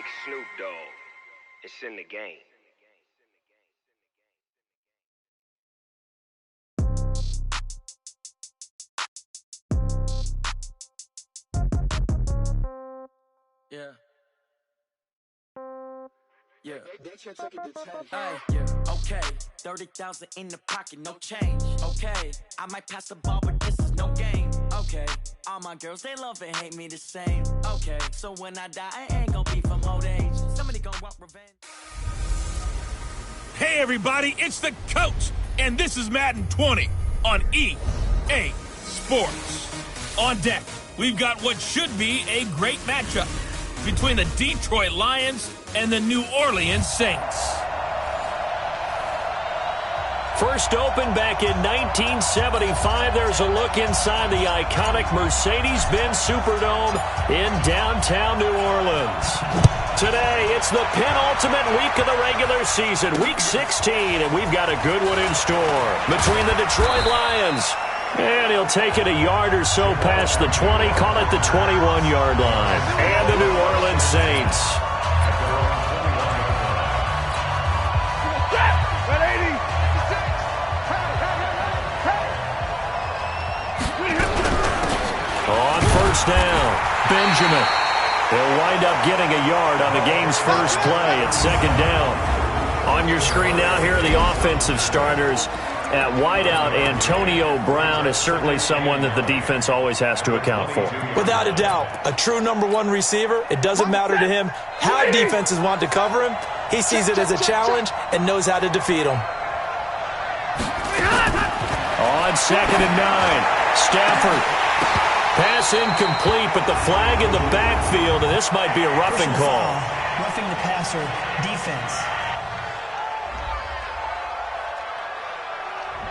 Big Snoop Dogg. It's in the game. Yeah. Yeah. Yeah. Okay. 30,000 in the pocket, no change. Okay. I might pass the ball, but this is no game. Okay. All my girls, they love and hate me the same. Okay. So when I die, I ain't gonna be from old age. Somebody gonna want revenge. Hey everybody, it's the coach, and this is Madden 20 on EA Sports. On deck, we've got what should be a great matchup between the Detroit Lions and the New Orleans Saints. First opened back in 1975, there's a look inside the iconic Mercedes-Benz Superdome in downtown New Orleans. Today, it's the penultimate week of the regular season, week 16, and we've got a good one in store between the Detroit Lions. And he'll take it a yard or so past the 20, call it the 21-yard line. And the New Orleans Saints. On first down, Benjamin. They'll wind up getting a yard on the game's first play at second down. On your screen now, here are the offensive starters. At wideout, Antonio Brown is certainly someone that the defense always has to account for. Without a doubt, a true number one receiver. It doesn't matter to him how defenses want to cover him. He sees it as a challenge and knows how to defeat them. On second and 9, Stafford. Pass incomplete, but the flag in the backfield, and this might be a roughing call. Roughing the passer, defense.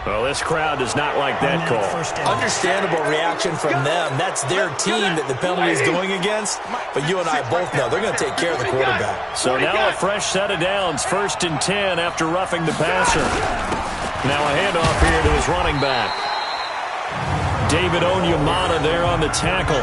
Well, this crowd does not like that call. Understandable reaction from them. That's their team that the penalty is going against. But you and I both know they're going to take care of the quarterback. So now a fresh set of downs, 1st and 10 after roughing the passer. Now a handoff here to his running back. David Onyemata there on the tackle.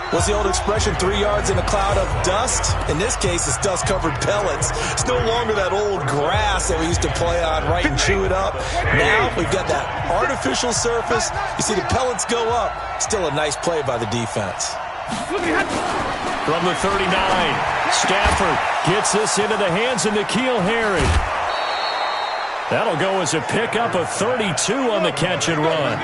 What's the old expression, 3 yards in a cloud of dust? In this case, it's dust-covered pellets. It's no longer that old grass that we used to play on, right, and chew it up. Now we've got that artificial surface. You see the pellets go up. Still a nice play by the defense. From the 39, Stafford gets this into the hands of N'Keal Harry. That'll go as a pickup of 32 on the catch and run.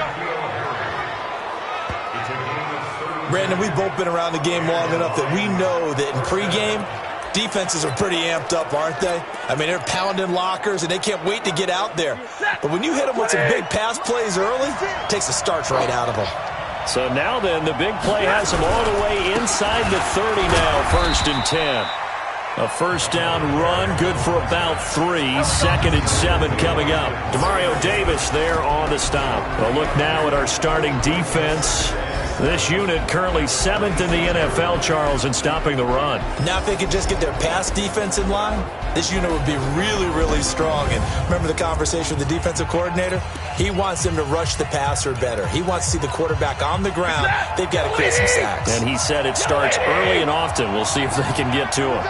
Brandon, we've both been around the game long enough that we know that in pregame, defenses are pretty amped up, aren't they? I mean, they're pounding lockers, and they can't wait to get out there. But when you hit them with some big pass plays early, it takes the starch right out of them. So now then, the big play has them all the way inside the 30 now, 1st and 10. A first down run, good for about 3. 2nd and 7 coming up. Demario Davis there on the stop. A look now at our starting defense. This unit currently 7th in the NFL, Charles, in stopping the run. Now if they could just get their pass defense in line, this unit would be really, really strong. And remember the conversation with the defensive coordinator? He wants them to rush the passer better. He wants to see the quarterback on the ground. They've got to create some sacks. And he said it starts early and often. We'll see if they can get to him.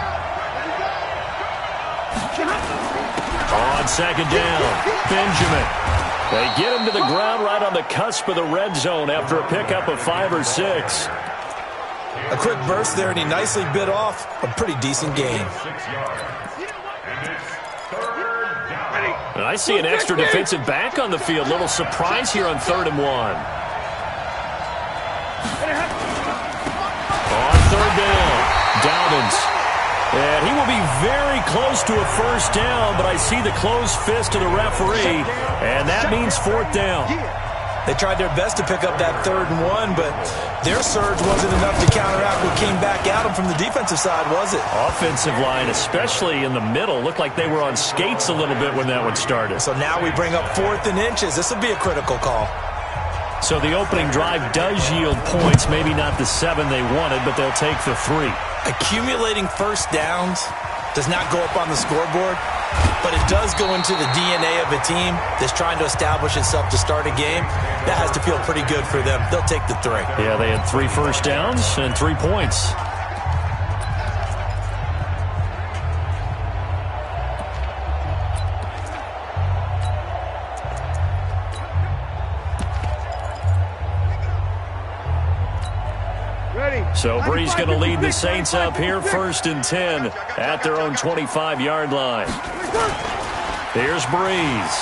On second down, Benjamin. They get him to the ground right on the cusp of the red zone after a pickup of 5 or 6. A quick burst there, and he nicely bit off a pretty decent gain. And I see an extra defensive back on the field. Little surprise here on 3rd and 1. On 3rd down, Dobbins. And he will be very close to a first down, but I see the closed fist of the referee, and that means 4th down. They tried their best to pick up that 3rd and 1, but their surge wasn't enough to counteract what came back at them from the defensive side, was it? Offensive line, especially in the middle, looked like they were on skates a little bit when that one started. So now we bring up 4th and inches. This will be a critical call. So the opening drive does yield points, maybe not the 7 they wanted, but they'll take the 3. Accumulating first downs does not go up on the scoreboard, but it does go into the DNA of a team that's trying to establish itself to start a game. That has to feel pretty good for them. They'll take the 3. Yeah, they had 3 first downs and 3 points. So Brees going to lead the Saints up here, 1st and 10 at their own 25-yard line. Here's Brees.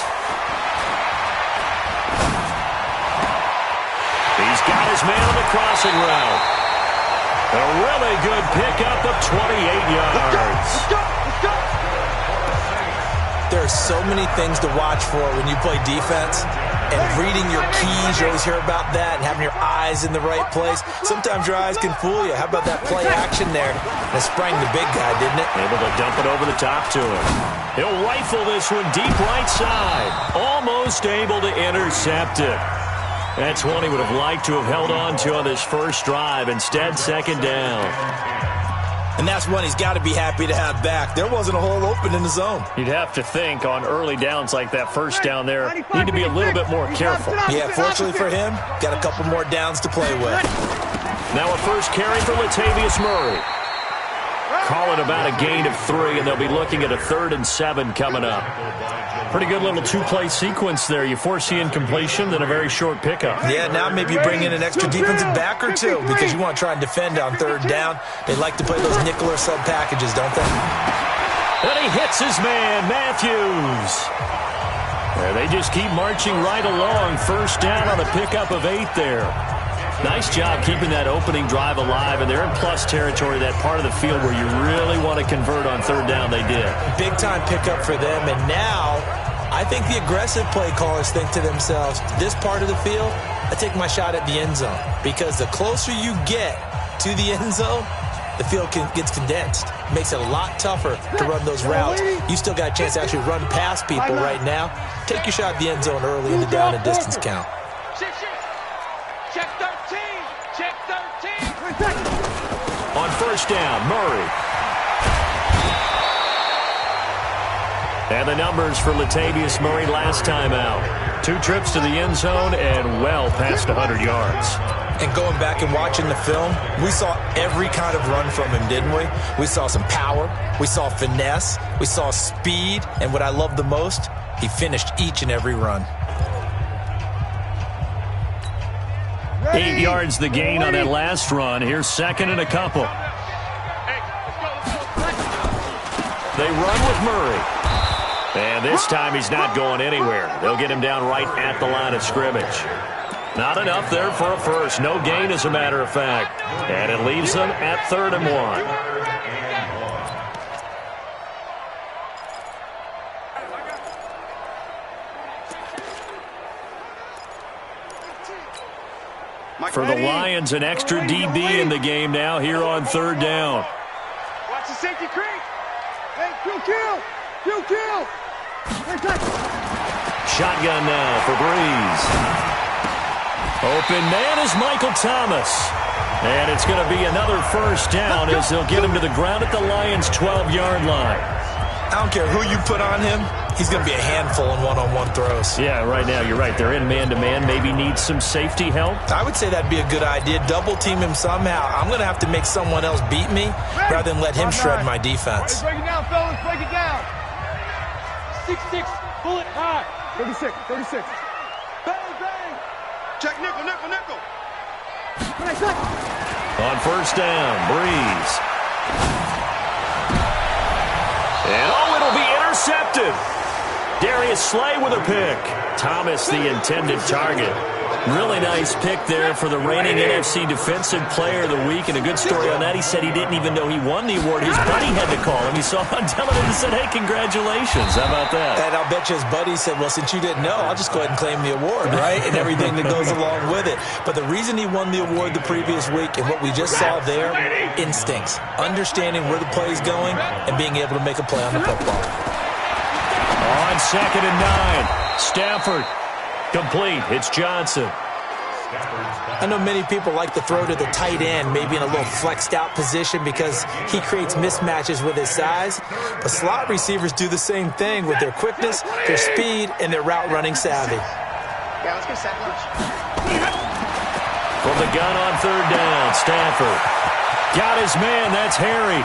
He's got his man on the crossing route. A really good pickup of 28 yards. There are so many things to watch for when you play defense. And reading your keys, you always hear about that, and having your eyes in the right place. Sometimes your eyes can fool you. How about that play action there? And it sprang the big guy, didn't it? Able to dump it over the top to him. He'll rifle this one deep right side. Almost able to intercept it. That's one he would have liked to have held on to on this first drive. Instead, 2nd down. And that's one he's got to be happy to have back. There wasn't a hole open in the zone. You'd have to think on early downs like that first down there, need to be a little bit more careful. Yeah, fortunately for him, got a couple more downs to play with. Now a first carry for Latavius Murray. Call it about a gain of 3, and they'll be looking at a 3rd and 7 coming up. Pretty good little 2-play sequence there. You force the incompletion, then a very short pickup. Yeah, now maybe you bring in an extra defensive back or two because you want to try and defend on 3rd down. They like to play those nickel or sub packages, don't they? And he hits his man, Matthews. Yeah, they just keep marching right along. 1st down on a pickup of 8 there. Nice job keeping that opening drive alive, and they're in plus territory, that part of the field where you really want to convert on 3rd down. They did. Big-time pickup for them, and now I think the aggressive play callers think to themselves, this part of the field, I take my shot at the end zone, because the closer you get to the end zone, the field gets condensed. It makes it a lot tougher to run those routes. You still got a chance to actually run past people right now. Take your shot at the end zone early in the down and distance count. Check 13. Check 13. On 1st down, Murray. And the numbers for Latavius Murray last time out. 2 trips to the end zone and well past 100 yards. And going back and watching the film, we saw every kind of run from him, didn't we? We saw some power. We saw finesse. We saw speed. And what I love the most, he finished each and every run. 8 yards the gain on that last run. Here's 2nd and a couple. They run with Murray. And this time he's not going anywhere. They'll get him down right at the line of scrimmage. Not enough there for a first. No gain, as a matter of fact. And it leaves them at 3rd and 1. For the Lions, an extra DB in the game now here on 3rd down. Watch the safety creep. Hey, kill. Shotgun now for Brees. Open man is Michael Thomas. And it's going to be another 1st down as they'll get him to the ground at the Lions' 12-yard line. I don't care who you put on him. He's going to be a handful in one-on-one throws. Yeah, right now, you're right. They're in man-to-man. Maybe needs some safety help. I would say that'd be a good idea. Double-team him somehow. I'm going to have to make someone else beat me rather than let him shred my defense. Break it down, fellas. Break it down. 6-6. Bullet high. 36. Bang, bang. Check nickel. On 1st down, Brees. And it'll be intercepted. Darius Slay with a pick. Thomas, the intended target. Really nice pick there for the reigning NFC Defensive Player of the Week. And a good story on that, he said he didn't even know he won the award. His buddy had to call him. He saw on television and said, hey, congratulations. How about that? And I'll bet you his buddy said, well, since you didn't know, I'll just go ahead and claim the award, right? And everything that goes along with it. But the reason he won the award the previous week and what we just saw there, instincts. Understanding where the play is going and being able to make a play on the football. On 2nd and 9, Stafford. Complete. It's Johnson. I know many people like to throw to the tight end, maybe in a little flexed out position because he creates mismatches with his size. But slot receivers do the same thing with their quickness, their speed, and their route running savvy. Yeah, let's get set lunch. From the gun on 3rd down, Stafford. Got his man. That's Harry.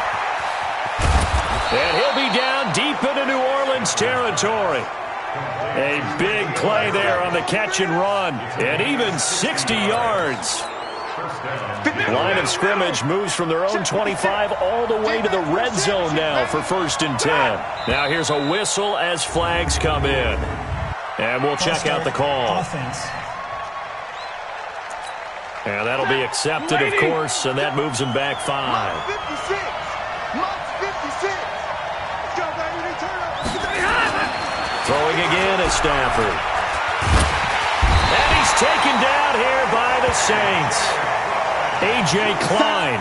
And he'll be down deep into New Orleans territory. A big play there on the catch and run. And even 60 yards. Line of scrimmage moves from their own 25 all the way to the red zone now for 1st and 10. Now here's a whistle as flags come in. And we'll check out the call. Offense. And that'll be accepted, of course, and that moves him back 5. Throwing again is Stafford. And he's taken down here by the Saints. A.J. Klein.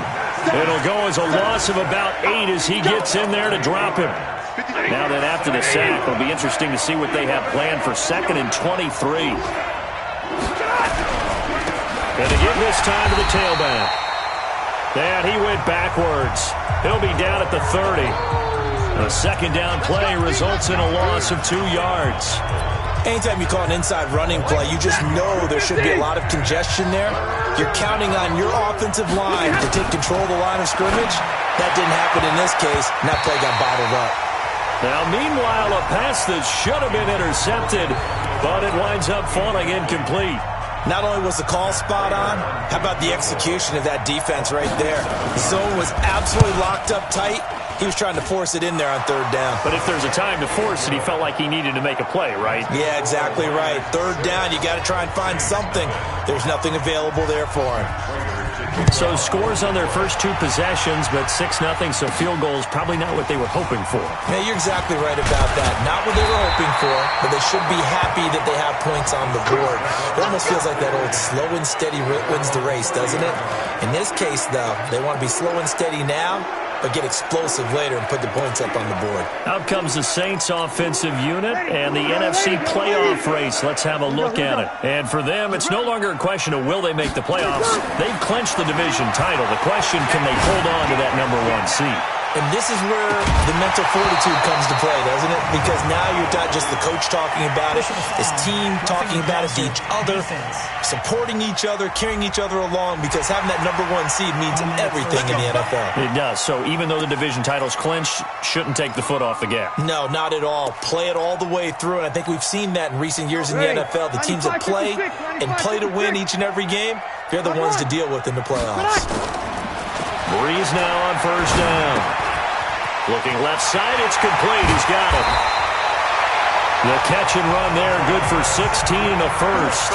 It'll go as a loss of about 8 as he gets in there to drop him. Now that after the sack, it'll be interesting to see what they have planned for 2nd and 23. Going to give this time to the tailback. And he went backwards. He'll be down at the 30. A 2nd down play results in a loss of 2 yards. Anytime you call an inside running play, you just know there should be a lot of congestion there. You're counting on your offensive line to take control of the line of scrimmage. That didn't happen in this case, and that play got bottled up. Now, meanwhile, a pass that should have been intercepted, but it winds up falling incomplete. Not only was the call spot on, how about the execution of that defense right there? The zone was absolutely locked up tight. He was trying to force it in there on 3rd down. But if there's a time to force it, he felt like he needed to make a play, right? Yeah, exactly right. 3rd down, you got to try and find something. There's nothing available there for him. So scores on their first 2 possessions, but 6-0, so field goals probably not what they were hoping for. Yeah, you're exactly right about that. Not what they were hoping for, but they should be happy that they have points on the board. It almost feels like that old slow and steady wins the race, doesn't it? In this case, though, they want to be slow and steady now, but get explosive later and put the points up on the board. Out comes the Saints offensive unit and the NFC playoff race. Let's have a look at it. And for them, it's no longer a question of will they make the playoffs. They've clinched the division title. The question, can they hold on to that number 1 seed? And this is where the mental fortitude comes to play, doesn't it? Because now you're not just the coach talking about it, this team talking about it to each other, supporting each other, carrying each other along, because having that number 1 seed means everything in the NFL. It does. So even though the division title's clinched, shouldn't take the foot off the gas. No, not at all. Play it all the way through, and I think we've seen that in recent years in the NFL. The teams that play and play to win each and every game, they're the ones to deal with in the playoffs. Breeze now on 1st down. Looking left side, it's complete. He's got it. The catch and run there, good for 16 in the 1st.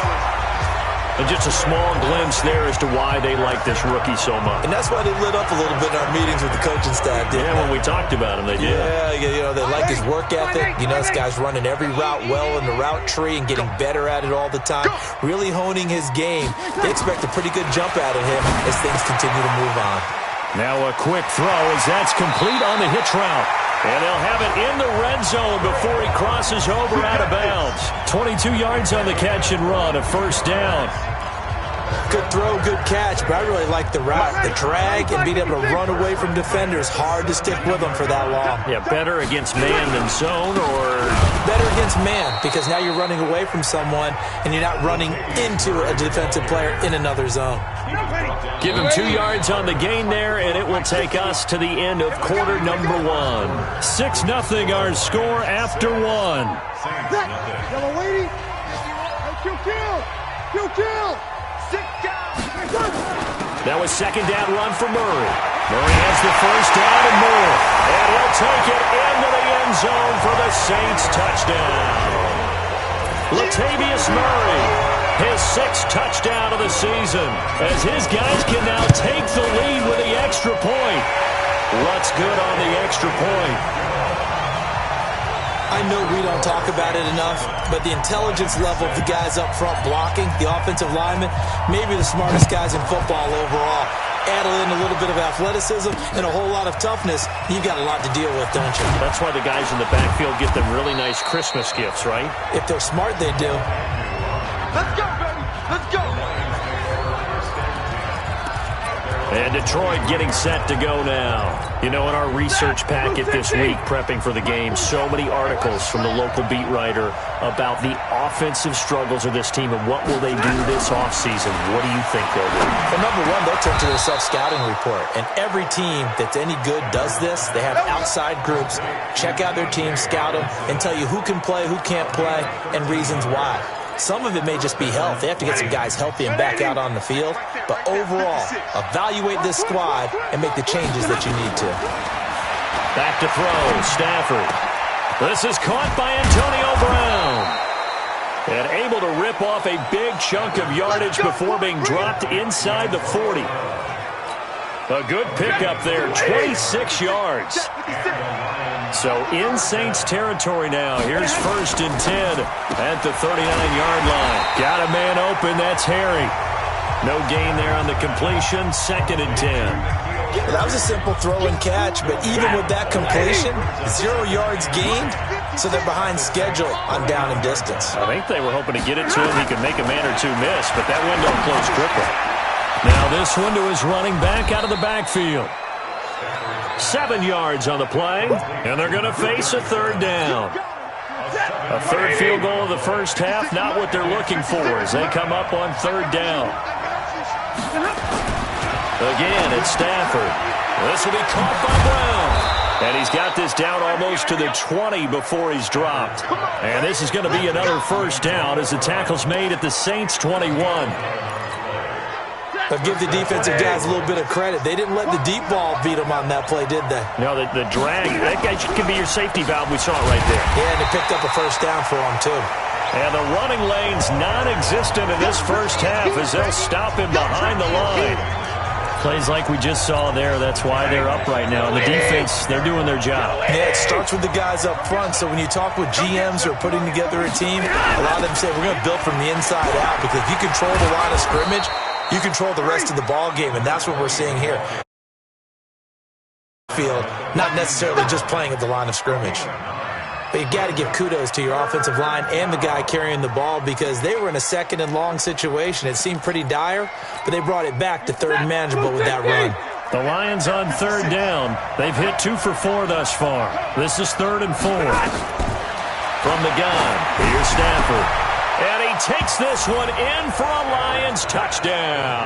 And just a small glimpse there as to why they like this rookie so much. And that's why they lit up a little bit in our meetings with the coaching staff, didn't they? When we talked about him, they did. Yeah, they like his work ethic. This guy's running every route well in the route tree and getting better at it all the time. Really honing his game. They expect a pretty good jump out of him as things continue to move on. Now a quick throw as that's complete on the hitch route. And they'll have it in the red zone before he crosses over out of bounds. 22 yards on the catch and run, a 1st down. Good throw, good catch, but I really like the route. The drag and being able to run away from defenders. Hard to stick with them for that long. Yeah, better against man than zone, or? Better against man, because now you're running away from someone and you're not running into a defensive player in another zone. Give him 2 yards on the gain there, and it will take us to the end of quarter number 1. 6-0 our score after 1. Yellow lady. Kill. That was 2nd down run for Murray. Murray has the 1st down and more. And he'll take it into the end zone for the Saints touchdown. Latavius Murray, his 6th touchdown of the season, as his guys can now take the lead with the extra point. What's good on the extra point? I know we don't talk about it enough, but the intelligence level of the guys up front blocking, the offensive linemen, maybe the smartest guys in football overall. Add in a little bit of athleticism and a whole lot of toughness, you've got a lot to deal with, don't you? That's why the guys in the backfield get them really nice Christmas gifts, right? If they're smart, they do. Let's go, baby. Let's go. And Detroit getting set to go now. In our research packet this week, prepping for the game, so many articles from the local beat writer about the offensive struggles of this team and what will they do this offseason. What do you think they'll do? Well, number 1, they'll turn to their self-scouting report. And every team that's any good does this. They have outside groups. Check out their team, scout them, and tell you who can play, who can't play, and reasons why. Some of it may just be health. They have to get some guys healthy and back out on the field. But overall, evaluate this squad and make the changes that you need to. Back to throw, Stafford. This is caught by Antonio Brown. And able to rip off a big chunk of yardage before being dropped inside the 40. A good pickup there, 26 yards. So in Saints territory now. Here's 1st and 10 at the 39-yard line. Got a man open, that's Harry. No gain there on the completion, 2nd and 10. Well, that was a simple throw and catch, but even with that completion, 0 yards gained, so they're behind schedule on down and distance. I think they were hoping to get it to him. He could make a man or two miss, but that window closed quickly. Now this one to his running back out of the backfield. 7 yards on the play, and they're going to face a 3rd down. A 3rd field goal of the first half, not what they're looking for as they come up on 3rd down. Again, it's Stafford. This will be caught by Brown. And he's got this down almost to the 20 before he's dropped. And this is going to be another 1st down as the tackle's made at the Saints 21. But give the defensive guys a little bit of credit. They didn't let the deep ball beat them on that play, did they? No, the drag, that guy can be your safety valve. We saw it right there. Yeah, and they picked up a 1st down for him, too. And the running lane's non-existent in this first half as they'll stop him behind the line. Plays like we just saw there, that's why they're up right now. The defense, they're doing their job. Yeah, it starts with the guys up front. So when you talk with GMs who are putting together a team, a lot of them say, we're going to build from the inside out, because if you control the line of scrimmage, you control the rest of the ball game, and that's what we're seeing here. Field, not necessarily just playing at the line of scrimmage. But you got to give kudos to your offensive line and the guy carrying the ball, because they were in a 2nd and long situation. It seemed pretty dire, but they brought it back to 3rd and manageable with that run. The Lions on 3rd down. They've hit 2 for 4 thus far. This is 3rd and 4. From the gun, here's Stafford. And he takes this one in for a Lions touchdown.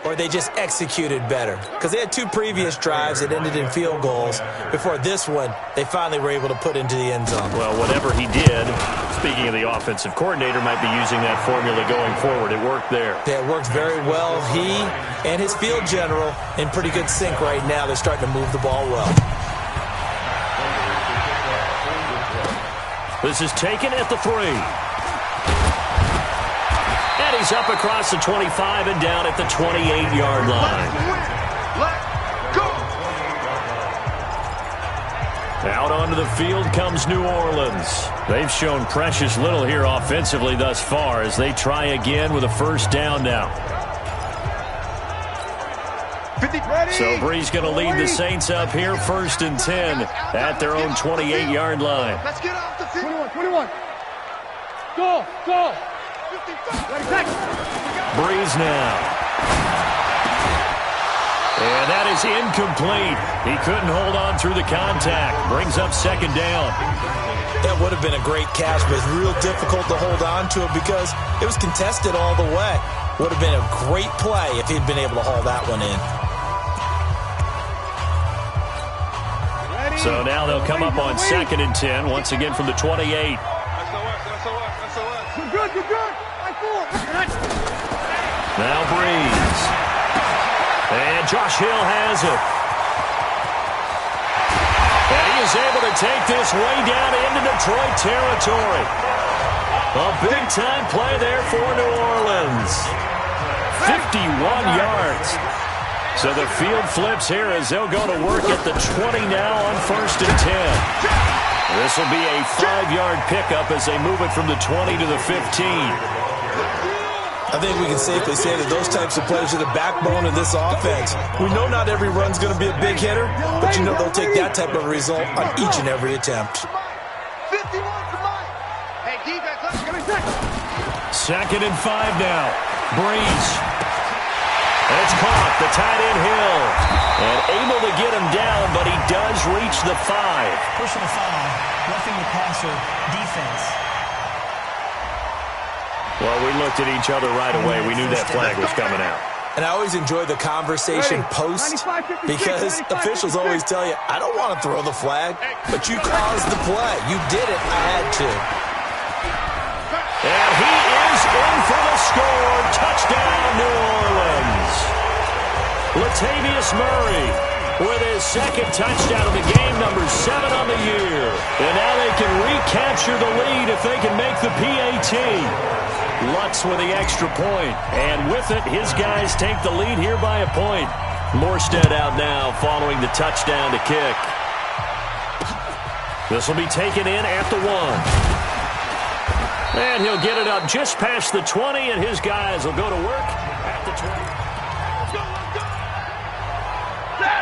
Or they just executed better. Because they had 2 previous drives that ended in field goals. Before this one, they finally were able to put into the end zone. Well, whatever he did, speaking of the offensive coordinator, might be using that formula going forward. It worked there. Yeah, it worked very well. He and his field general in pretty good sync right now. They're starting to move the ball well. This is taken at the 3. And he's up across the 25 and down at the 28-yard line. Out onto the field comes New Orleans. They've shown precious little here offensively thus far as they try again with a 1st down now. So Brees going to lead the Saints up here, 1st and 10 at their own 28-yard line. Let's get off the 21. Go. Brees now. And that is incomplete. He couldn't hold on through the contact. Brings up 2nd down. That would have been a great catch, but it's real difficult to hold on to it because it was contested all the way. Would have been a great play if he'd been able to haul that one in. So now they'll come up on 2nd and 10, once again from the 28. Good. Now Brees. And Josh Hill has it. And he is able to take this way down into Detroit territory. A big-time play there for New Orleans. 51 yards. So the field flips here as they'll go to work at the 20 now on 1st and 10. This will be a 5-yard pickup as they move it from the 20 to the 15. I think we can safely say that those types of plays are the backbone of this offense. We know not every run's going to be a big hitter, but you know they'll take that type of result on each and every attempt. 51 to Mike. Hey, defense, let's go. 2nd and 5 now. Brees. And it's caught. The tight end Hill. And able to get him down, but he does reach the 5. Personal foul, roughing the passer, defense. Well, we looked at each other right away. We knew that flag was coming out. And I always enjoy the conversation post because officials always tell you, I don't want to throw the flag, but you caused the play. You did it. I had to. And he is in for the score. Touchdown, New Orleans. Latavius Murray with his second touchdown of the game, number 7 on the year. And now they can recapture the lead if they can make the PAT. Lutz with the extra point. And with it, his guys take the lead here by a point. Morstead out now following the touchdown to kick. This will be taken in at the 1. And he'll get it up just past the 20, and his guys will go to work at the 20.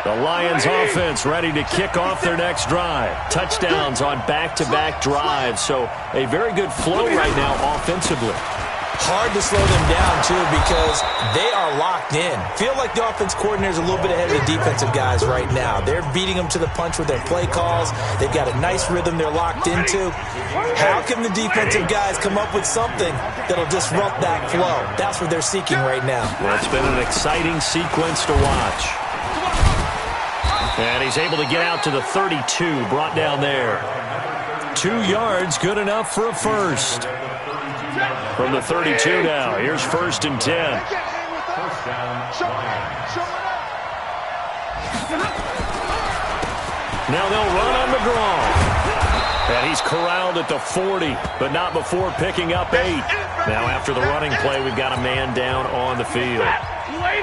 The Lions offense ready to kick off their next drive. Touchdowns on back-to-back drives, so a very good flow right now offensively. Hard to slow them down, too, because they are locked in. Feel like the offense coordinator is a little bit ahead of the defensive guys right now. They're beating them to the punch with their play calls. They've got a nice rhythm they're locked into. How can the defensive guys come up with something that'll disrupt that flow? That's what they're seeking right now. Well, it's been an exciting sequence to watch. And he's able to get out to the 32, brought down there. 2 yards, good enough for a first. From the 32 now, here's 1st and 10. Now they'll run on the draw. And he's corralled at the 40, but not before picking up 8. Now after the running play, we've got a man down on the field.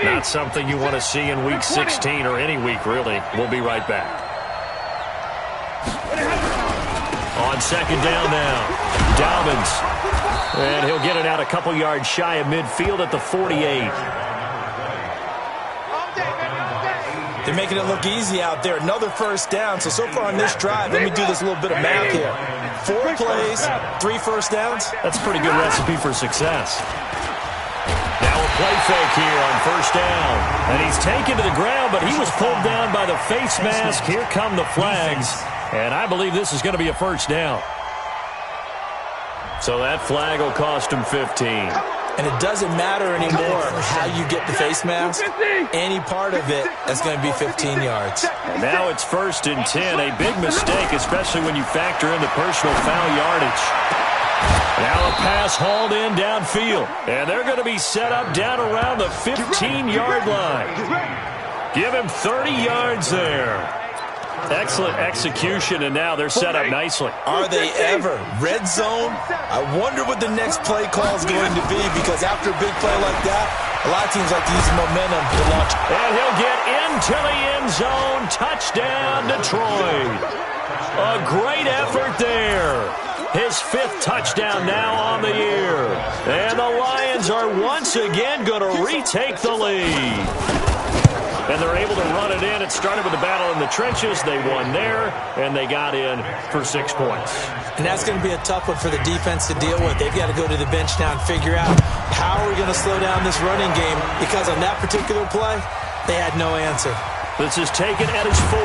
Not something you want to see in Week 16 or any week, really. We'll be right back. On 2nd down now, Dobbins. And he'll get it out a couple yards shy of midfield at the 48. They're making it look easy out there. Another first down. So far on this drive, let me do this little bit of math here. 4 plays, 3 first downs. That's a pretty good recipe for success. Now a play fake here on 1st down. And he's taken to the ground, but he was pulled down by the face mask. Here come the flags. And I believe this is going to be a 1st down. So that flag will cost him 15. And it doesn't matter anymore how you get the face mask. Any part of it is going to be 15 yards. And now it's 1st and 10. A big mistake, especially when you factor in the personal foul yardage. Now a pass hauled in downfield. And they're going to be set up down around the 15-yard line. Give him 30 yards there. Excellent execution, and now they're set up nicely. Are they ever? Red zone? I wonder what the next play call is going to be, because after a big play like that, a lot of teams like to use momentum to launch. And he'll get into the end zone. Touchdown, Detroit. A great effort there. His 5th touchdown now on the year. And the Lions are once again going to retake the lead. And they're able to run it in. It started with a battle in the trenches. They won there, and they got in for 6 points. And that's going to be a tough one for the defense to deal with. They've got to go to the bench now and figure out how are we going to slow down this running game, because on that particular play, they had no answer. This is taken at his 4.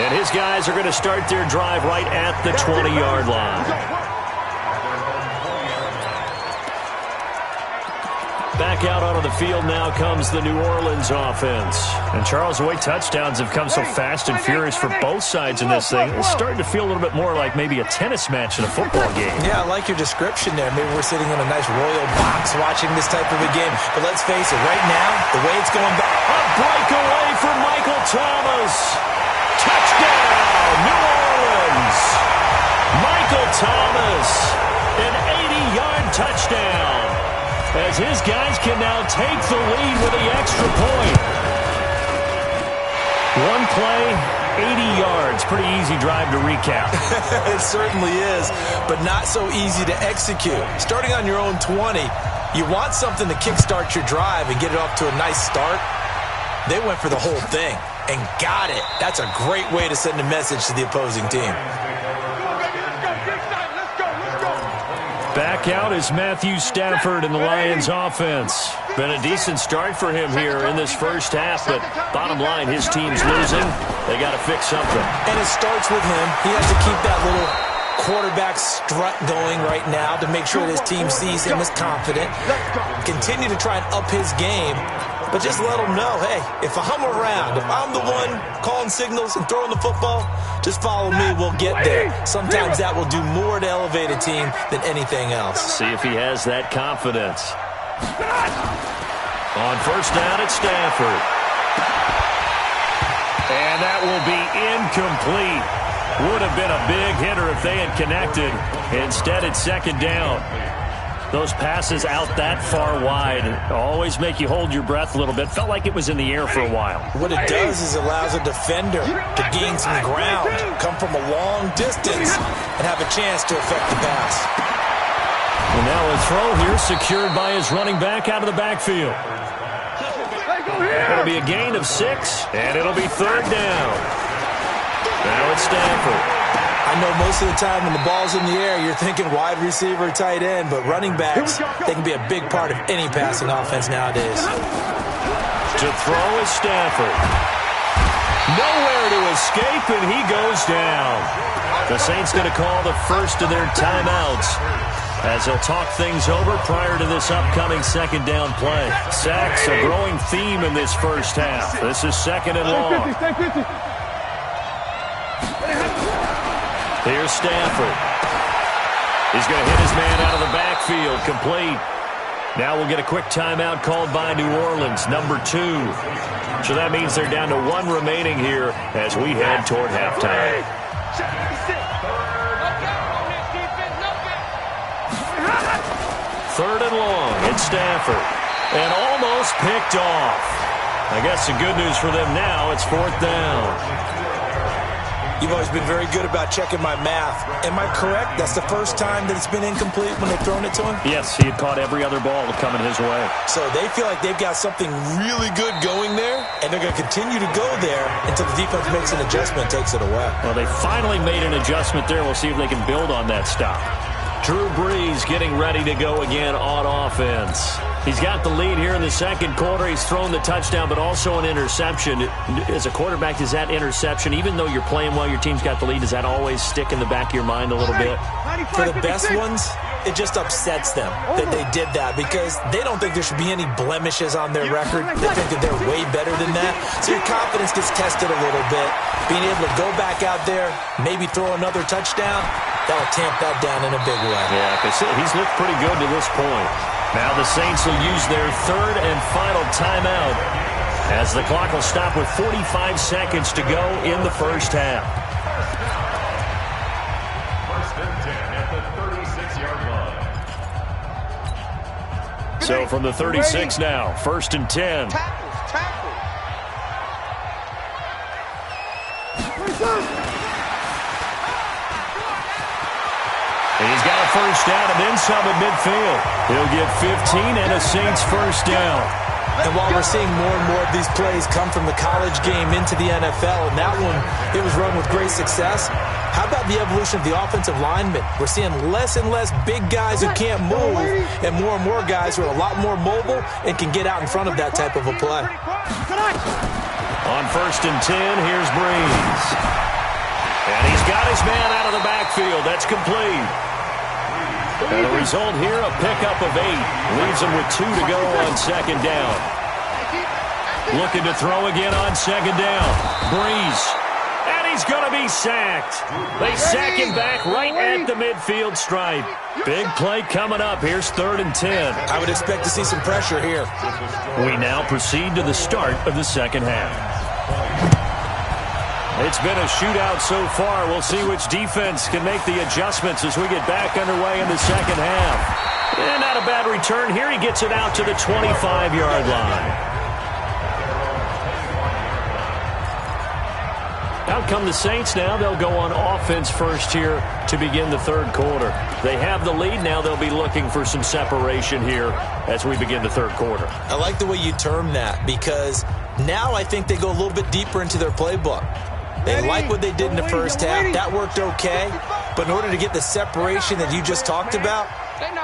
And his guys are going to start their drive right at the 20-yard line. Back out onto the field now comes the New Orleans offense. And Charles, the way touchdowns have come so fast and furious for both sides in this thing, it's starting to feel a little bit more like maybe a tennis match in a football game. Yeah, I like your description there. Maybe we're sitting in a nice royal box watching this type of a game. But let's face it, right now, the way it's going back. A breakaway for Michael Thomas. Touchdown, New Orleans. Michael Thomas, an 80-yard touchdown, as his guys can now take the lead with the extra point. 1 play, 80 yards. Pretty easy drive to recap. It certainly is, but not so easy to execute. Starting on your own 20, you want something to kickstart your drive and get it off to a nice start. They went for the whole thing and got it. That's a great way to send a message to the opposing team. Back out is Matthew Stafford in the Lions offense. Been a decent start for him here in this first half, but bottom line, his team's losing. They got to fix something. And it starts with him. He has to keep that little quarterback strut going right now to make sure that his team sees him as confident. Continue to try and up his game, but just let him know, hey, if I'm around, if I'm the one calling signals and throwing the football, just follow me, we'll get there. Sometimes that will do more to elevate a team than anything else. See if he has that confidence. On first down, it's Stafford. And that will be incomplete. Would have been a big hitter if they had connected. Instead, it's second down. Those passes out that far wide always make you hold your breath a little bit. Felt like it was in the air for a while. What it does is allows a defender to gain some ground, come from a long distance, and have a chance to affect the pass. And now a throw here secured by his running back out of the backfield. It'll be a gain of 6, and it'll be third down. Now it's Stafford. I know most of the time when the ball's in the air, you're thinking wide receiver, tight end, but running backs, they can be a big part of any passing offense nowadays. To throw is Stafford. Nowhere to escape, and he goes down. The Saints going to call the first of their timeouts as they'll talk things over prior to this upcoming second down play. Sacks, a growing theme in this first half. This is second and long. Here's Stafford. He's going to hit his man out of the backfield, complete. Now we'll get a quick timeout called by New Orleans, number 2. So that means they're down to 1 remaining here as we head toward halftime. Third and long, it's Stafford. And almost picked off. I guess the good news for them now, it's fourth down. You've always been very good about checking my math. Am I correct? That's the first time that it's been incomplete when they've thrown it to him? Yes, he had caught every other ball coming his way. So they feel like they've got something really good going there, and they're going to continue to go there until the defense makes an adjustment and takes it away. Well, they finally made an adjustment there. We'll see if they can build on that stop. Drew Brees getting ready to go again on offense. He's got the lead here in the second quarter. He's thrown the touchdown, but also an interception. As a quarterback, does that interception, even though you're playing well, your team's got the lead, does that always stick in the back of your mind a little bit? For the best ones, it just upsets them that they did that because they don't think there should be any blemishes on their record. They think that they're way better than that. So your confidence gets tested a little bit. Being able to go back out there, maybe throw another touchdown, that'll tamp that down in a big way. Yeah, he's looked pretty good to this point. Now the Saints will use their third and final timeout as the clock will stop with 45 seconds to go in the first half. First and 10 at the 36-yard line. So from the 36 now, first and 10. And he's got a first down and then some at midfield. He'll get 15 and a Saints first down. And while we're seeing more and more of these plays come from the college game into the NFL, and that one, it was run with great success, how about the evolution of the offensive linemen? We're seeing less and less big guys who can't move and more guys who are a lot more mobile and can get out in front of that type of a play. On first and 10, here's Brees. And he's got his man out of the backfield. That's complete. And the result here, a pickup of 8. Leaves him with 2 to go on second down. Looking to throw again on second down. Brees. And he's going to be sacked. They sack him back right at the midfield stripe. Big play coming up. Here's third and 10. I would expect to see some pressure here. We now proceed to the start of the second half. It's been a shootout so far. We'll see which defense can make the adjustments as we get back underway in the second half. And not a bad return here. He gets it out to the 25-yard line. Out come the Saints now. They'll go on offense first here to begin the third quarter. They have the lead. Now they'll be looking for some separation here as we begin the third quarter. I like the way you term that because now I think they go a little bit deeper into their playbook. They like what they did in the first half. That worked okay. But in order to get the separation that you just talked about,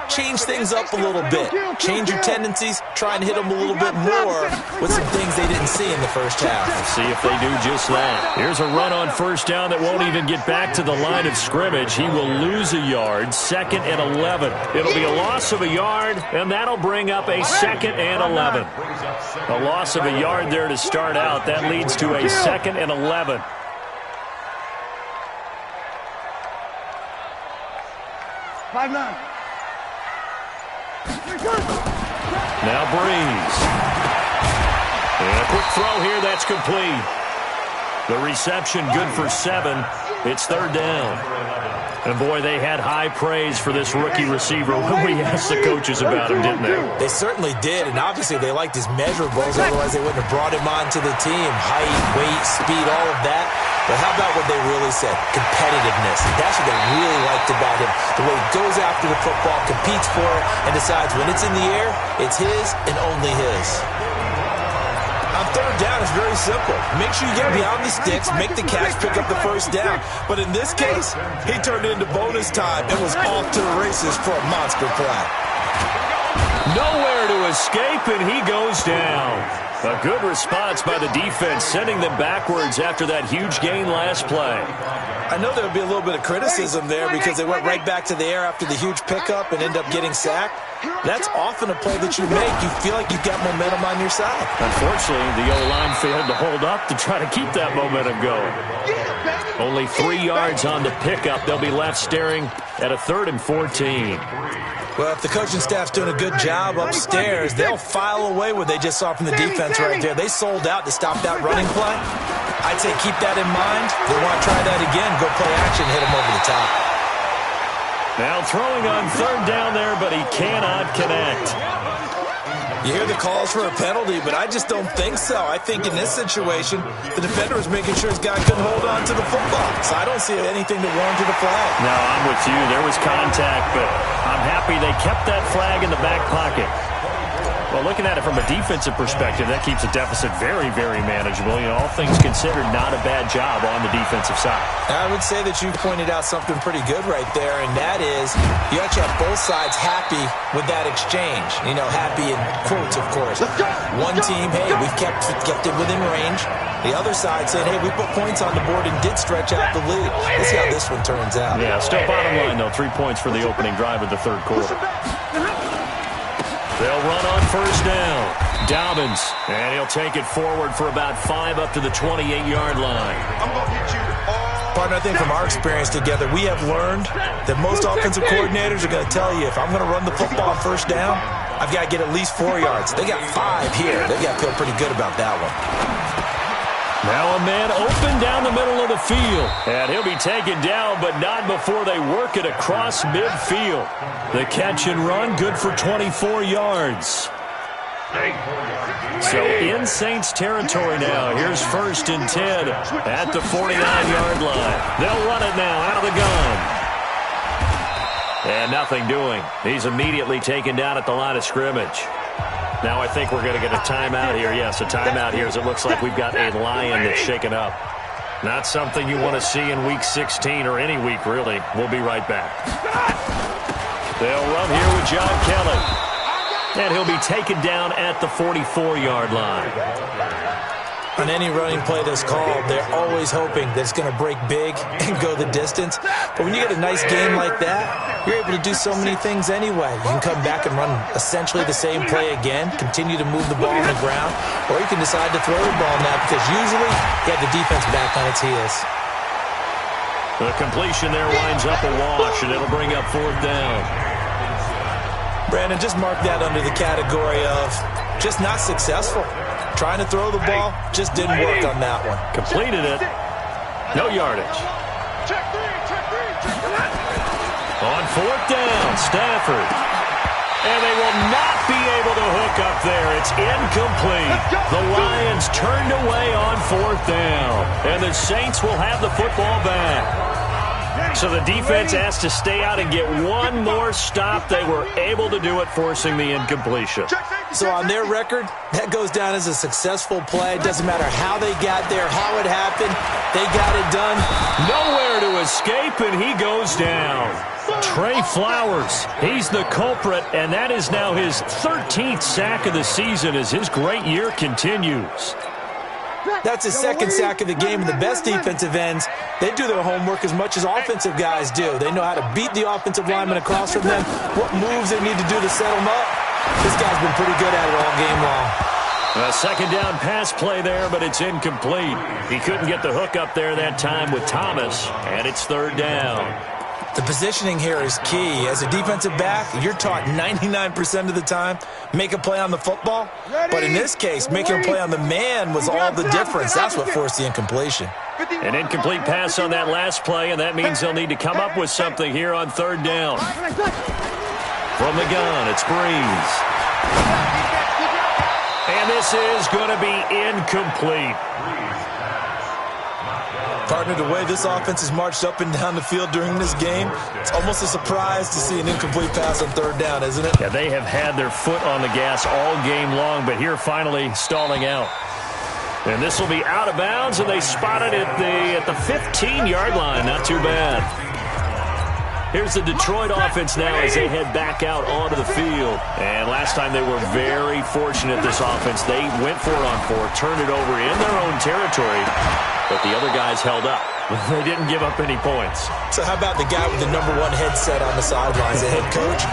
change things up a little bit. Change your tendencies, try and hit them a little bit more with some things they didn't see in the first half. Let's see if they do just that. Here's a run on first down that won't even get back to the line of scrimmage. He will lose a yard, 2nd and 11. It'll be a loss of a yard, and that'll bring up a 2nd and 11. A loss of a yard there to start out. That leads to a 2nd and 11. Now Breeze. And a quick throw here, that's complete. The reception good for 7. It's 3rd down. And boy, they had high praise for this rookie receiver when we asked the coaches about him, didn't they? They certainly did, and obviously they liked his measurables, otherwise they wouldn't have brought him onto the team. Height, weight, speed, all of that. But how about what they really said? Competitiveness. That's what they really liked about him. The way he goes after the football, competes for it, and decides when it's in the air, it's his and only his. On 3rd down, it's very simple. Make sure you get beyond the sticks, make the catch, pick up the first down. But in this case, he turned it into bonus time and was off to the races for a monster play. Nowhere to escape, and he goes down. A good response by the defense, sending them backwards after that huge gain last play. I know there would be a little bit of criticism there because they went right back to the air after the huge pickup and end up getting sacked. That's often a play that you make. You feel like you've got momentum on your side. Unfortunately, the O-line failed to hold up to try to keep that momentum going. Only 3 yards on the pickup. They'll be left staring at a 3rd and 14. Well, if the coaching staff's doing a good job upstairs, they'll file away what they just saw from the defense right there. They sold out to stop that running play. I'd say keep that in mind. They want to try that again, go play action, hit them over the top. Now throwing on 3rd down there, but he cannot connect. You hear the calls for a penalty, but I just don't think so. I think in this situation, the defender was making sure his guy couldn't hold on to the football. So I don't see anything to warrant a flag. No, I'm with you. There was contact, but I'm happy they kept that flag in the back pocket. Well, looking at it from a defensive perspective, that keeps a deficit very, very manageable. You know, all things considered, not a bad job on the defensive side. I would say that you pointed out something pretty good right there, and that is you actually have both sides happy with that exchange. You know, happy in quotes, of course. One team, hey, we've kept it within range. The other side saying, hey, we put points on the board and did stretch out the lead. Let's see how this one turns out. Yeah, still bottom line, though. 3 points for the opening drive of the 3rd quarter. They'll run on 1st down. Dobbins, and he'll take it forward for about 5 up to the 28-yard line. I'm going to hit you all. Partner, I think from our experience together, we have learned that most offensive coordinators are going to tell you, if I'm going to run the football on 1st down, I've got to get at least 4 yards. They got 5 here. They've got to feel pretty good about that one. Now a man open down the middle of the field. And he'll be taken down, but not before they work it across midfield. The catch and run, good for 24 yards. So in Saints territory now. Here's 1st and 10 at the 49-yard line. They'll run it now out of the gun. And nothing doing. He's immediately taken down at the line of scrimmage. Now I think we're going to get a timeout here. Yes, a timeout here as it looks like we've got a lion that's shaken up. Not something you want to see in Week 16 or any week, really. We'll be right back. They'll run here with John Kelly. And he'll be taken down at the 44-yard line. On any running play that's called, they're always hoping that it's going to break big and go the distance. But when you get a nice game like that, you're able to do so many things anyway. You can come back and run essentially the same play again, continue to move the ball on the ground, or you can decide to throw the ball now because usually you have the defense back on its heels. The completion there winds up a wash, and it'll bring up 4th down. Brandon, just mark that under the category of just not successful. Trying to throw the ball, just didn't work on that one. Completed it. No yardage. On 4th down, Stafford. And they will not be able to hook up there. It's incomplete. The Lions turned away on 4th down. And the Saints will have the football back. So the defense asked to stay out and get one more stop. They were able to do it, forcing the incompletion. So on their record, that goes down as a successful play. It doesn't matter how they got there, how it happened. They got it done. Nowhere to escape, and he goes down. Trey Flowers, he's the culprit, and that is now his 13th sack of the season as his great year continues. That's his second sack of the game, and the best defensive ends, they do their homework as much as offensive guys do. They know how to beat the offensive lineman across from them, what moves they need to do to set them up. This guy's been pretty good at it all game long. A second down pass play there, but it's incomplete. He couldn't get the hook up there that time with Thomas, and it's third down. The positioning here is key. As a defensive back, you're taught 99% of the time, make a play on the football. But in this case, making a play on the man was all the difference. That's what forced the incompletion. An incomplete pass on that last play, and that means they'll need to come up with something here on third down. From the gun, it's Breeze. And this is going to be incomplete. Partner, the way this offense has marched up and down the field during this game, it's almost a surprise to see an incomplete pass on third down, isn't it? Yeah, they have had their foot on the gas all game long, but here finally stalling out. And this will be out of bounds, and they spot it at the 15-yard line. Not too bad. Here's the Detroit offense now as they head back out onto the field. And last time they were very fortunate, this offense. They went 4-on-4, turned it over in their own territory, but the other guys held up. They didn't give up any points. So how about the guy with the #1 headset on the sidelines, the head coach?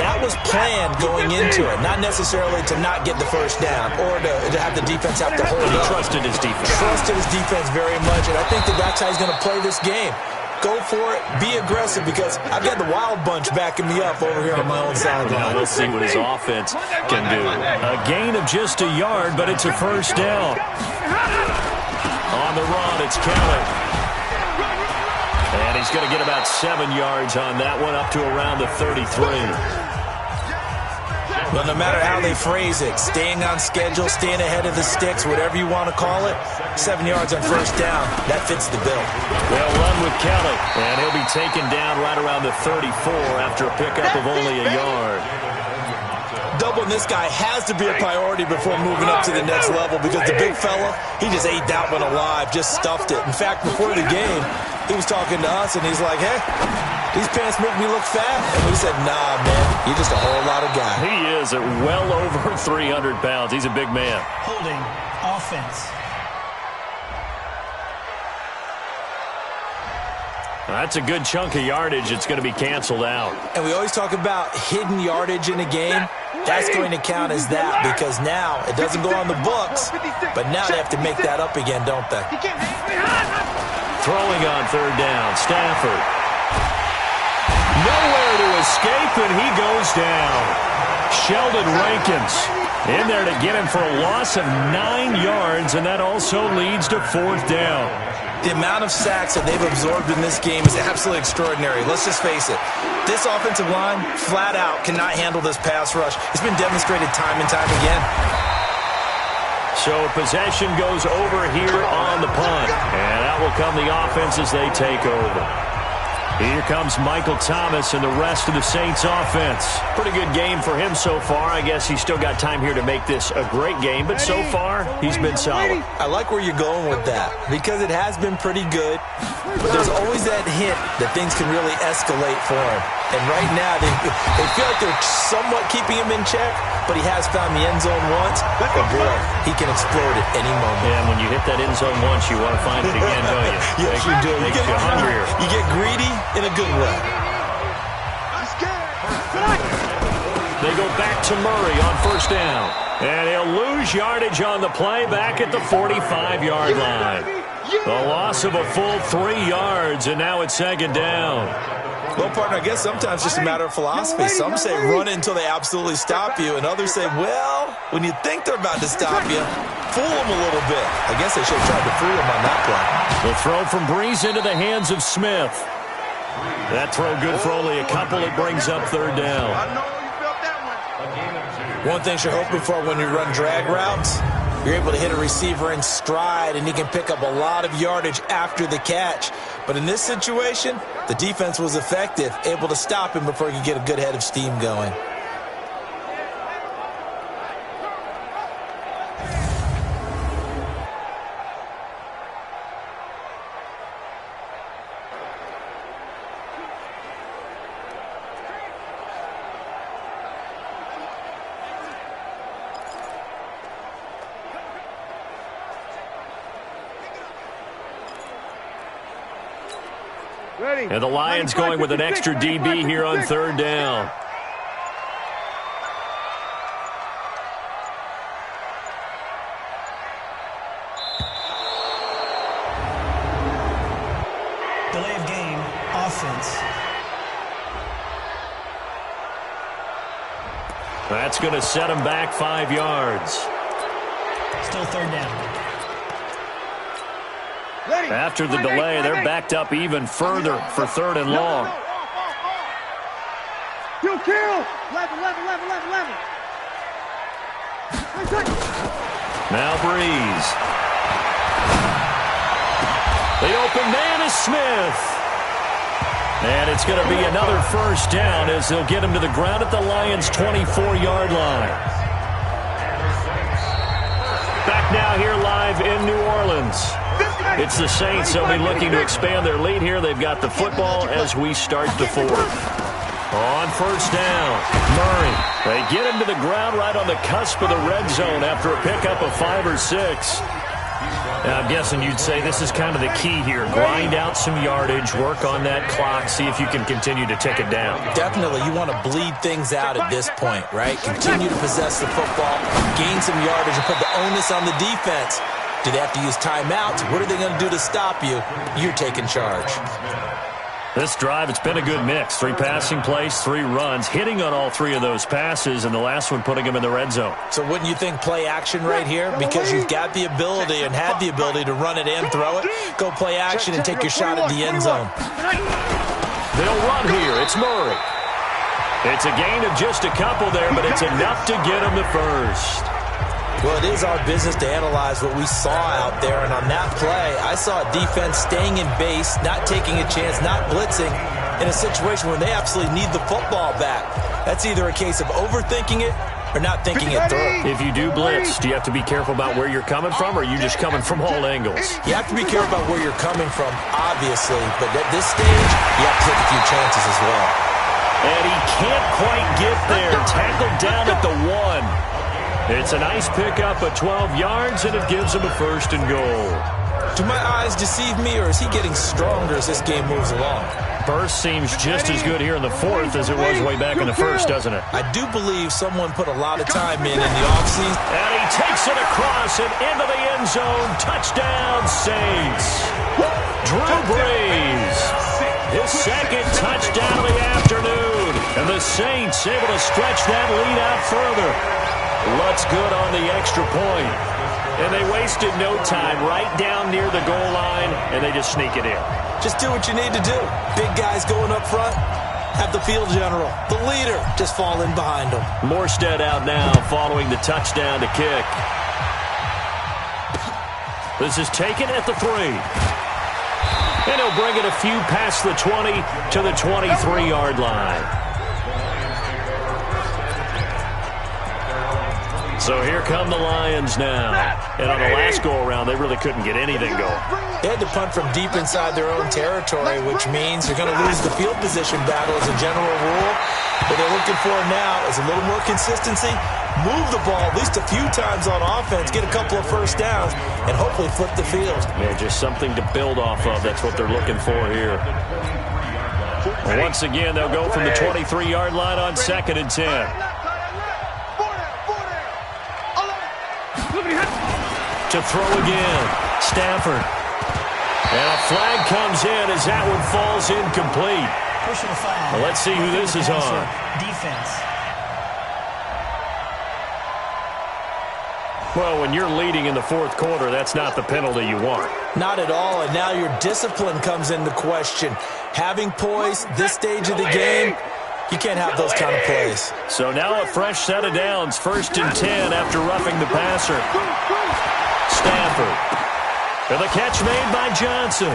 That was planned going into it, not necessarily to not get the first down or to have the defense have to hold up. He trusted his defense. Trusted his defense very much, and I think that's how he's going to play this game. Go for it. Be aggressive, because I've got the Wild Bunch backing me up over here on my own sideline. We'll see what his offense can do. A gain of just a yard, but it's a first down. On the run, it's Kelly. And he's going to get about 7 yards on that one, up to around the 33. Well, no matter how they phrase it, staying on schedule, staying ahead of the sticks, whatever you want to call it, 7 yards on first down, that fits the bill. They'll run with Kelly, and he'll be taken down right around the 34 after a pickup of only a yard. Doubling this guy has to be a priority before moving up to the next level, because the big fella, he just ate that one alive, just stuffed it. In fact, before the game, he was talking to us, and he's like, hey, these pants make me look fat. And we said, nah, man, you're just a whole lot of guy. He is at well over 300 pounds. He's a big man. Holding offense. That's a good chunk of yardage. It's going to be canceled out. And we always talk about hidden yardage in a game. That's going to count as that, because now it doesn't go on the books, but now they have to make that up again, don't they? Throwing on third down, Stafford. Nowhere to escape, and he goes down. Sheldon Rankins in there to get him for a loss of 9 yards, and that also leads to fourth down. The amount of sacks that they've absorbed in this game is absolutely extraordinary. Let's just face it. This offensive line, flat out, cannot handle this pass rush. It's been demonstrated time and time again. So possession goes over here on the punt, and out will come the offense as they take over. Here comes Michael Thomas and the rest of the Saints offense. Pretty good game for him so far. I guess he's still got time here to make this a great game, but so far, he's been solid. I like where you're going with that, because it has been pretty good, but there's always that hint that things can really escalate for him. And right now, they feel like they're somewhat keeping him in check, but he has found the end zone once. But boy, he can explode at any moment. Yeah, and when you hit that end zone once, you want to find it again, don't you? Yes, you do. Makes you hungrier. You get greedy in a good way. They go back to Murray on first down. And he'll lose yardage on the play back at the 45-yard line. The loss of a full 3 yards, and now it's second down. Well, partner, I guess sometimes it's just a matter of philosophy. Some say run it until they absolutely stop you, and others say, well, when you think they're about to stop you, fool them a little bit. I guess they should have tried to fool them on that play. The throw from Breeze into the hands of Smith. That throw good for only a couple. It brings up third down. One thing you're hoping for when you run drag routes, You're able to hit a receiver in stride, and he can pick up a lot of yardage after the catch. But in this situation, the defense was effective, able to stop him before he could get a good head of steam going. And the Lions going with an extra DB here on third down. Delay of game, offense. That's going to set him back 5 yards. Still third down. After the delay, they're backed up even further for third and long. Kill. 11. Now Breeze. The open man is Smith. And it's going to be another first down as they'll get him to the ground at the Lions' 24-yard line. Back now here live in New Orleans. It's the Saints. They'll be looking to expand their lead here. They've got the football as we start the fourth. On first down, Murray. They get him to the ground right on the cusp of the red zone after a pickup of 5 or 6. Now, I'm guessing you'd say this is kind of the key here. Grind out some yardage, work on that clock, see if you can continue to tick it down. Definitely. You want to bleed things out at this point, right? Continue to possess the football, gain some yardage, and put the onus on the defense. Do they have to use timeouts? What are they going to do to stop you? You're taking charge. This drive, it's been a good mix. 3 passing plays, 3 runs, hitting on all 3 of those passes, and the last one putting him in the red zone. So wouldn't you think play action right here? Because you've got the ability and had the ability to run it and throw it. Go play action and take your shot at the end zone. They'll run here. It's Murray. It's a gain of just a couple there, but it's enough to get him the first. Well, it is our business to analyze what we saw out there, and on that play, I saw a defense staying in base, not taking a chance, not blitzing, in a situation where they absolutely need the football back. That's either a case of overthinking it or not thinking it through. If you do blitz, do you have to be careful about where you're coming from, or are you just coming from all angles? You have to be careful about where you're coming from, obviously, but at this stage, you have to take a few chances as well. And he can't quite get there. Tackled down at the 1. It's a nice pickup of 12 yards, and it gives him a first and goal. Do my eyes deceive me, or is he getting stronger as this game moves along? Burst seems just as good here in the fourth as it was way back in the first, doesn't it? I do believe someone put a lot of time in the offseason. And he takes it across and into the end zone. Touchdown, Saints. Drew Brees. His second touchdown of the afternoon. And the Saints able to stretch that lead out further. Looks good on the extra point. And they wasted no time right down near the goal line, and they just sneak it in. Just do what you need to do. Big guys going up front. Have the field general, the leader, just fall in behind them. Morstead out now following the touchdown to kick. This is taken at the 3. And he'll bring it a few past the 20 to the 23-yard line. So here come the Lions now. And on the last go-around, they really couldn't get anything going. They had to punt from deep inside their own territory, which means they're going to lose the field position battle as a general rule. What they're looking for now is a little more consistency, move the ball at least a few times on offense, get a couple of first downs, and hopefully flip the field. Yeah, just something to build off of. That's what they're looking for here. And once again, they'll go from the 23-yard line on 2nd and 10. To throw again, Stafford. And a flag comes in as that one falls incomplete. Personal foul. Well, let's see who this is on. Defense. Well, when you're leading in the fourth quarter, that's not the penalty you want. Not at all, and now your discipline comes into question. Having poise this stage of the game, You can't have those kind of plays. So now a fresh set of downs. 1st and 10 after roughing the passer. Stafford. And the catch made by Johnson.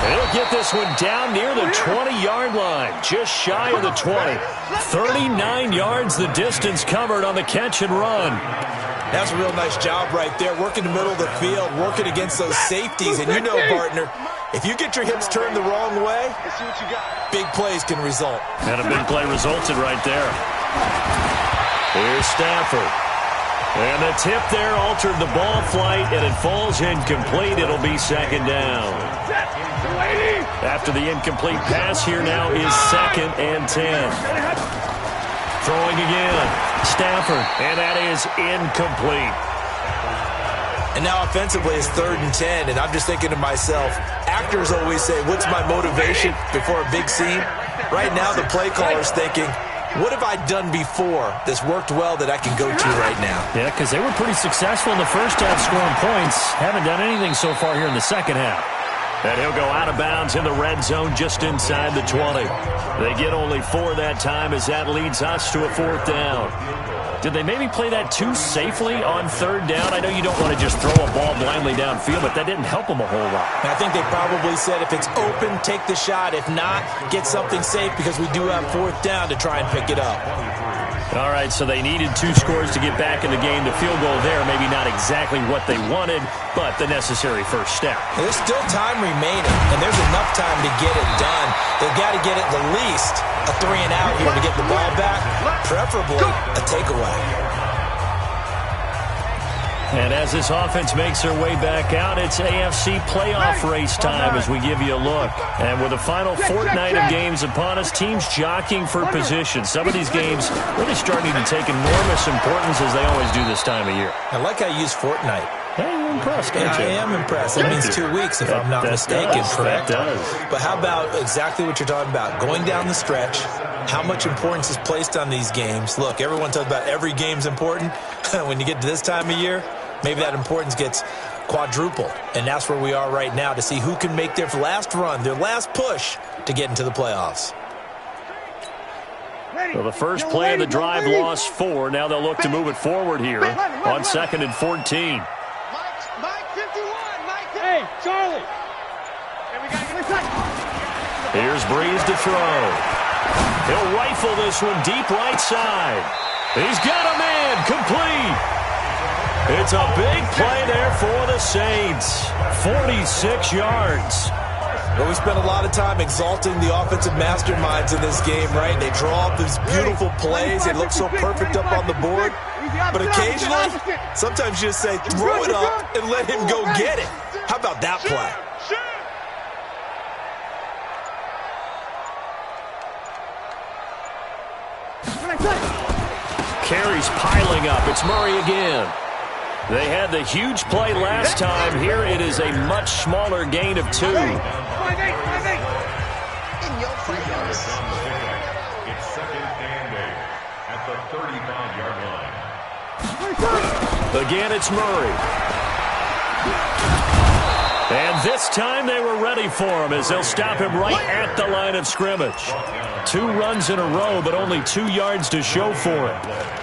He'll get this one down near the 20-yard line, just shy of the 20. 39 yards the distance covered on the catch and run. That's a real nice job right there, working the middle of the field, working against those safeties. And you know, partner, if you get your hips turned the wrong way, big plays can result. And a big play resulted right there. Here's Stafford. And the tip there altered the ball flight, and it falls incomplete. It'll be 2nd down. After the incomplete pass, here now is 2nd and 10. Throwing again. Stafford, and that is incomplete. And now offensively it's 3rd and 10, and I'm just thinking to myself, actors always say, what's my motivation before a big scene? Right now the play caller's thinking, what have I done before that's worked well that I can go to right now? Yeah, because they were pretty successful in the first half scoring points. Haven't done anything so far here in the second half. And he'll go out of bounds in the red zone just inside the 20. They get only 4 that time as that leads us to a 4th down. Did they maybe play that too safely on 3rd down? I know you don't want to just throw a ball blindly downfield, but that didn't help them a whole lot. I think they probably said if it's open, take the shot. If not, get something safe because we do have 4th down to try and pick it up. All right, so they needed 2 scores to get back in the game. The field goal there, maybe not exactly what they wanted, but the necessary first step. There's still time remaining, and there's enough time to get it done. They've got to get at the least a 3-and-out here to get the ball back, preferably a takeaway. And as this offense makes their way back out, it's AFC playoff race time as we give you a look. And with the final fortnight of games upon us, teams jockeying for position. Some of these games really starting to take enormous importance as they always do this time of year. I like how you use fortnight. Hey, you're impressed, aren't you? I am impressed. That means 2 weeks, if I'm not mistaken, correct? That does. But how about exactly what you're talking about? Going down the stretch, how much importance is placed on these games? Look, everyone talks about every game's important. When you get to this time of year, maybe that importance gets quadrupled. And that's where we are right now to see who can make their last run, their last push to get into the playoffs. So the first play of the drive lost 4. Now they'll look to move it forward here on 2nd and 14. Mike 51, Mike. Hey, Charlie. Here's Breeze to throw. He'll rifle this one deep right side. He's got a man complete. It's a big play there for the Saints. 46 yards. But we spent a lot of time exalting the offensive masterminds in this game, right? They draw up these beautiful plays. They look so perfect up on the board. But occasionally, sometimes you just say, throw it up and let him go get it. How about that play? Carries piling up. It's Murray again. They had the huge play last time. Here it is a much smaller gain of 2. It's 2nd and 8 at the 35-yard line. Again, it's Murray. And this time they were ready for him as they'll stop him right at the line of scrimmage. 2 runs in a row, but only 2 yards to show for it.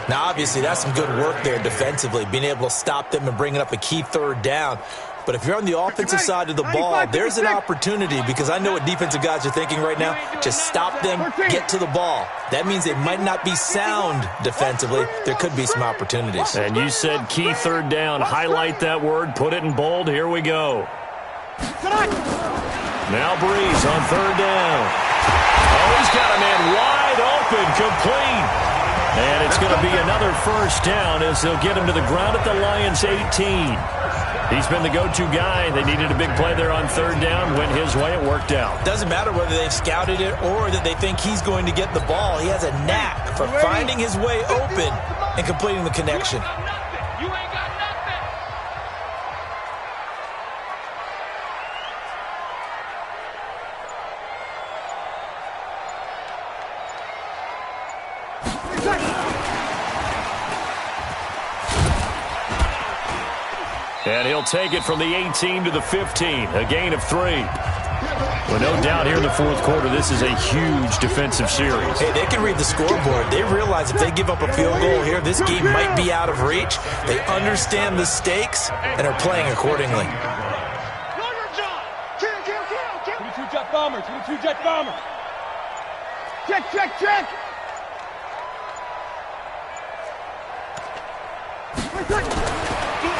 Now, obviously, that's some good work there defensively, being able to stop them and bringing up a key 3rd down. But if you're on the offensive side of the ball, there's an opportunity because I know what defensive guys are thinking right now. Just stop them, get to the ball. That means they might not be sound defensively. There could be some opportunities. And you said key 3rd down. Highlight that word. Put it in bold. Here we go. Now Breeze on 3rd down. Oh, he's got a man wide open, complete. And it's going to be another first down as they'll get him to the ground at the Lions' 18. He's been the go-to guy. They needed a big play there on 3rd down. Went his way. It worked out. Doesn't matter whether they've scouted it or that they think he's going to get the ball. He has a knack for finding his way open and completing the connection. You ain't got nothing. And he'll take it from the 18 to the 15. A gain of 3. Well, no doubt here in the fourth quarter, this is a huge defensive series. Hey, they can read the scoreboard. They realize if they give up a field goal here, this game might be out of reach. They understand the stakes and are playing accordingly. 22 jet bomber, 22 jet bomber. Check, check, check.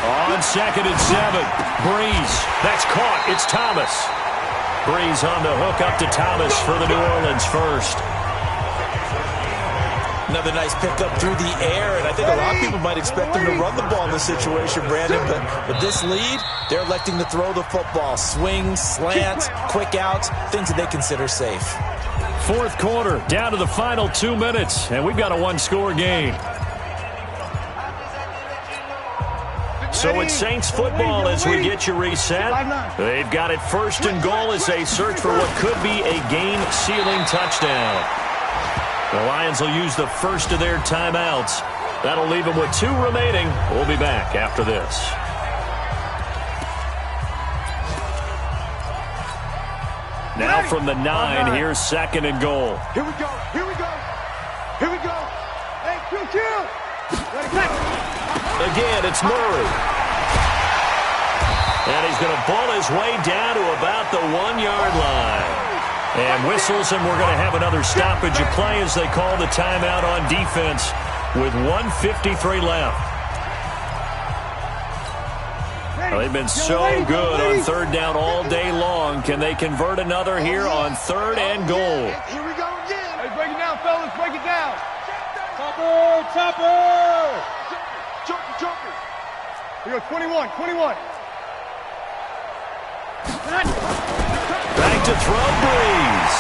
On 2nd and 7, Breeze. That's caught. It's Thomas. Breeze on the hook up to Thomas for the New Orleans first. Another nice pickup through the air, and I think a lot of people might expect them to run the ball in this situation, Brandon, but with this lead, they're electing to throw the football. Swings, slants, quick outs, things that they consider safe. Fourth quarter, down to the final 2 minutes, and we've got a one-score game. So it's Saints football as we get you reset. They've got it 1st and goal as they search for what could be a game-sealing touchdown. The Lions will use the first of their timeouts. That'll leave them with 2 remaining. We'll be back after this. Now from the 9, here's 2nd and goal. Here we go, here we go, here we go. Hey, kill. Again, it's Murray. And he's going to ball his way down to about the 1-yard line. And whistles, and we're going to have another stoppage of play as they call the timeout on defense with 1:53 left. Well, they've been so good on 3rd down all day long. Can they convert another here on 3rd and goal? Here we go again. Hey, break it down, fellas, break it down. Chopper, chopper. Joker. Here we go, 21. Back to throw, Breeze.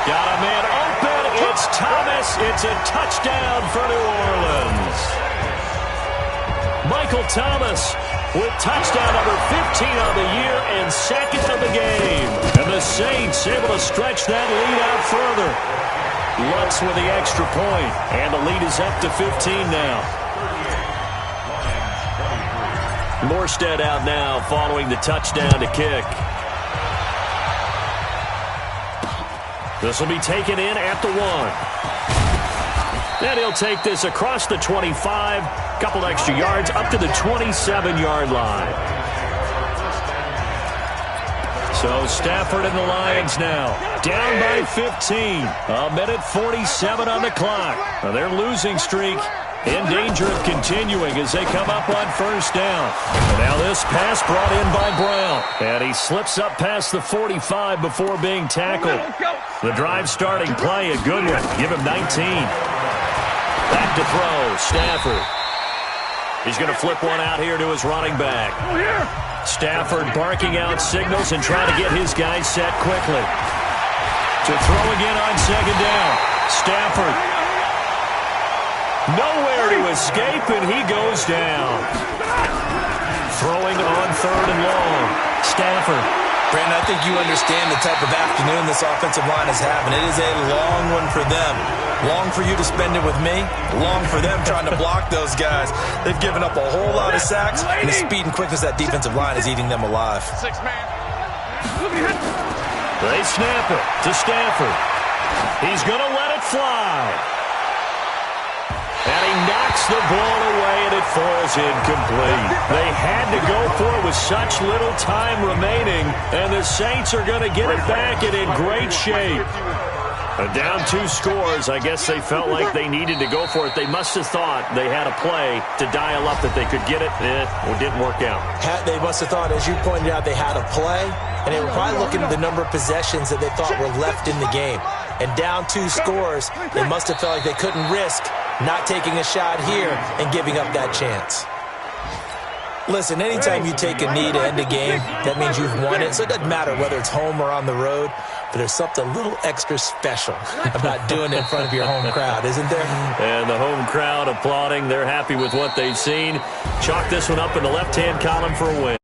Got a man open. It's Thomas. It's a touchdown for New Orleans. Michael Thomas with touchdown number 15 on the year and 2nd of the game. And the Saints able to stretch that lead out further. Lutz with the extra point, and the lead is up to 15 now. Morstead out now following the touchdown to kick. This will be taken in at the 1. And he'll take this across the 25, couple extra yards up to the 27-yard line. So Stafford and the Lions now down by 15. A minute 47 on the clock. Now their losing streak in danger of continuing as they come up on 1st down. And now this pass brought in by Brown. And he slips up past the 45 before being tackled. The drive starting play, a good one. Give him 19. Back to throw, Stafford. He's going to flip one out here to his running back. Stafford barking out signals and trying to get his guys set quickly. To throw again on 2nd down. Stafford. Nowhere to escape, and he goes down. Throwing on 3rd and long. Stafford. Brandon, I think you understand the type of afternoon this offensive line is having. It is a long one for them. Long for you to spend it with me. Long for them trying to block those guys. They've given up a whole lot of sacks, and the speed and quickness of that defensive line is eating them alive. They snap it to Stafford. He's going to let it fly. And he knocks the ball away, and it falls incomplete. They had to go for it with such little time remaining, and the Saints are going to get it back and in great shape. Down 2 scores, I guess they felt like they needed to go for it. They must have thought they had a play to dial up that they could get it. It didn't work out. They must have thought, as you pointed out, they had a play, and they were probably looking at the number of possessions that they thought were left in the game. And down 2 scores, they must have felt like they couldn't risk not taking a shot here and giving up that chance. Listen, anytime you take a knee to end a game, that means you've won it. So it doesn't matter whether it's home or on the road, but there's something a little extra special about doing it in front of your home crowd, isn't there? And the home crowd applauding. They're happy with what they've seen. Chalk this one up in the left-hand column for a win.